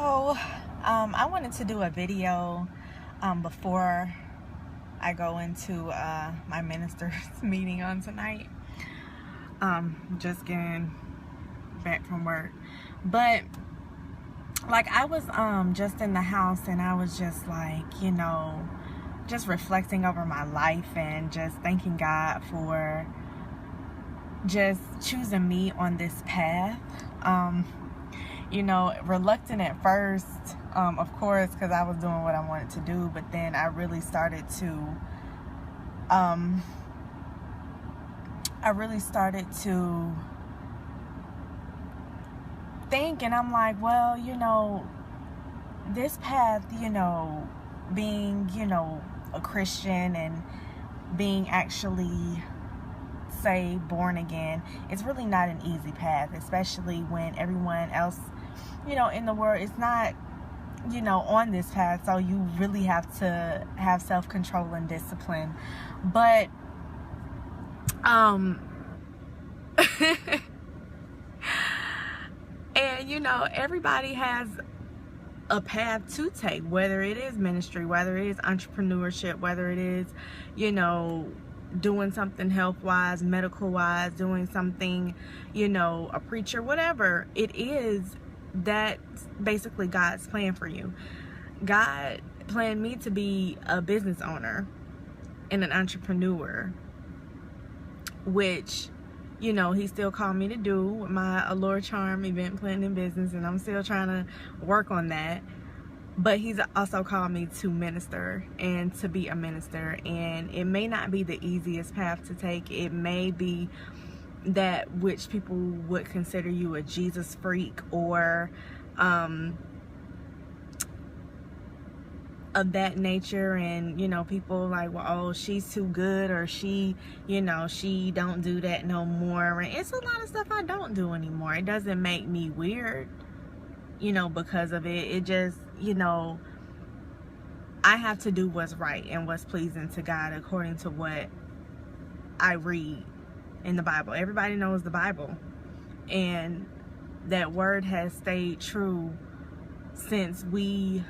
So, I wanted to do a video before I go into my minister's meeting on tonight. Just getting back from work. But, like, I was just in the house and I was just like, just reflecting over my life and just thanking God for just choosing me on this path. Reluctant at first, of course, because I was doing what I wanted to do, but then I really started to think, and I'm like, well, this path, being, a Christian and being actually saved, born again, it's really not an easy path, especially when everyone else, in the world is not, on this path. So you really have to have self-control and discipline. But and everybody has a path to take, whether it is ministry, whether it is entrepreneurship, whether it is, doing something health-wise, medical-wise, doing something, a preacher, whatever it is. That's basically God's plan for you. God planned me to be a business owner and an entrepreneur, which, he still called me to do with my Allure Charm event planning business, and I'm still trying to work on that. But he's also called me to minister and to be a minister, and it may not be the easiest path to take. It may be that which people would consider you a Jesus freak or of that nature, and people like, well, oh, she's too good, or she she don't do that no more. And it's a lot of stuff I don't do anymore. It doesn't make me weird, because of it. It just, I have to do what's right and what's pleasing to God according to what I read in the Bible. Everybody knows the Bible, and that word has stayed true since we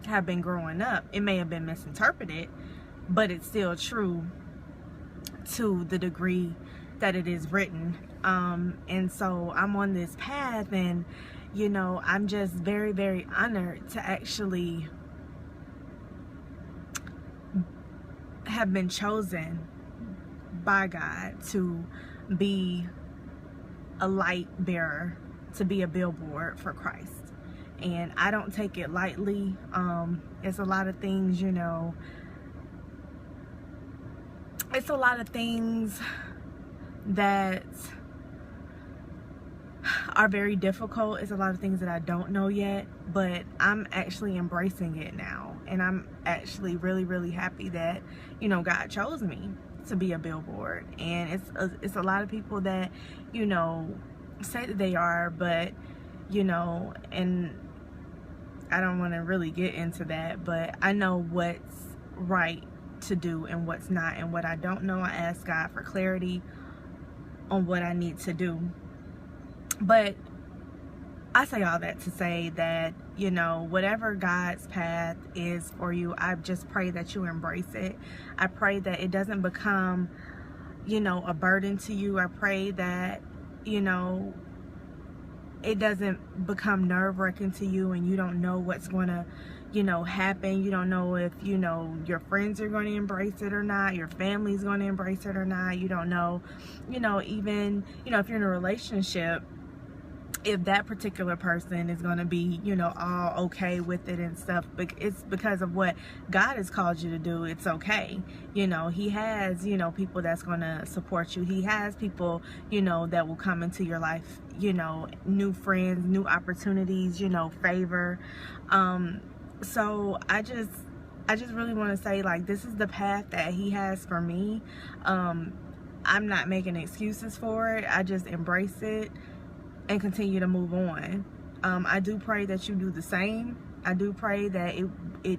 have been growing up. It may have been misinterpreted, but it's still true to the degree that it is written. And so I'm on this path, and I'm just very, very honored to actually have been chosen by God to be a light bearer, to be a billboard for Christ. And I don't take it lightly. It's a lot of things, it's a lot of things that are very difficult. It's a lot of things that I don't know yet, but I'm actually embracing it now. And I'm actually really, really happy that, God chose me to be a billboard. And it's a lot of people that, say that they are, but, and I don't want to really get into that, but I know what's right to do and what's not. And what I don't know, I ask God for clarity on what I need to do. But I say all that to say that, whatever God's path is for you, I just pray that you embrace it. I pray that it doesn't become, a burden to you. I pray that, it doesn't become nerve-wracking to you, and you don't know what's going to, happen. You don't know if, your friends are going to embrace it or not, your family's going to embrace it or not. You don't know, even, if you're in a relationship, if that particular person is going to be, all okay with it and stuff. But it's because of what God has called you to do. It's okay. He has, people that's going to support you. He has people, that will come into your life, new friends, new opportunities, favor. So I just really want to say, like, this is the path that he has for me. I'm not making excuses for it. I just embrace it and continue to move on. I do pray that you do the same. I do pray that it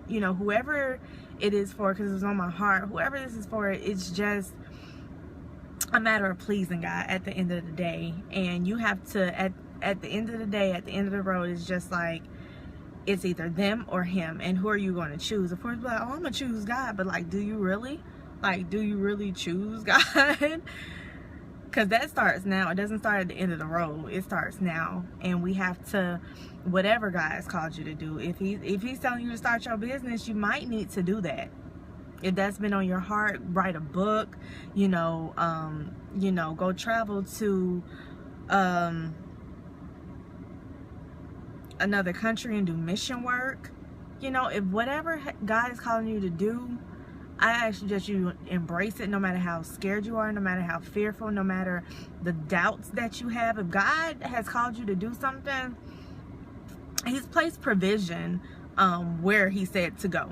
whoever it is for, because it's on my heart, whoever this is for, it's just a matter of pleasing God at the end of the day. And you have to, at the end of the day, at the end of the road, it's just like, it's either them or him. And who are you going to choose? Of course, like, oh, I'm going to choose God. But, like, do you really? Like, do you really choose God? Because that starts now. It doesn't start at the end of the road. It starts now. And we have to, whatever God has called you to do, if he's telling you to start your business, you might need to do that. If that's been on your heart, write a book, you know, go travel to another country and do mission work. You know, if whatever God is calling you to do, I ask you that you embrace it, no matter how scared you are, no matter how fearful, no matter the doubts that you have. If God has called you to do something, he's placed provision where he said to go.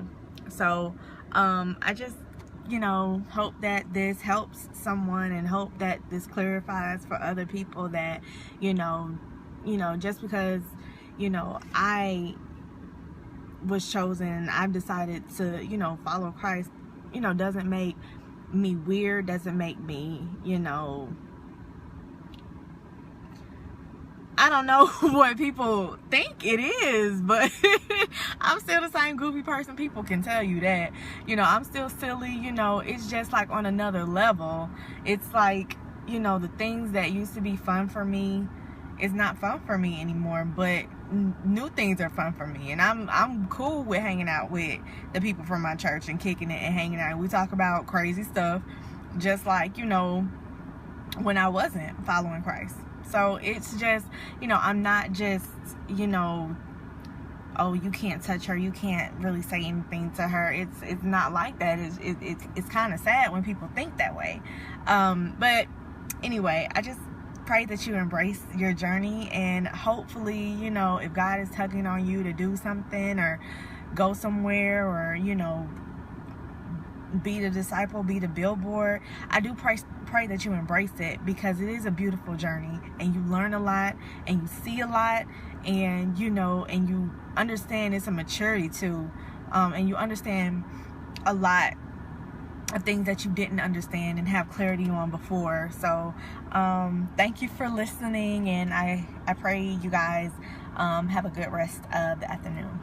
So I just, you know, hope that this helps someone, and hope that this clarifies for other people that, you know, just because, you know, I was chosen, I've decided to, you know, follow Christ, you know, doesn't make me weird, doesn't make me, you know, I don't know what people think it is, but I'm still the same goofy person. People can tell you that, you know, I'm still silly, you know. It's just like on another level. It's like, you know, the things that used to be fun for me is not fun for me anymore, but new things are fun for me. And I'm cool with hanging out with the people from my church and kicking it and hanging out. We talk about crazy stuff, just like, you know, when I wasn't following Christ. So it's just, you know, I'm not just, you know, oh, you can't touch her, you can't really say anything to her. It's not like that. It's kind of sad when people think that way. But anyway, I just pray that you embrace your journey, and hopefully, you know, if God is tugging on you to do something or go somewhere, or, you know, be the disciple, be the billboard, I do pray that you embrace it, because it is a beautiful journey, and you learn a lot, and you see a lot, and, you know, and you understand it's a maturity too, and you understand a lot of things that you didn't understand and have clarity on before. So thank you for listening, and I pray you guys have a good rest of the afternoon.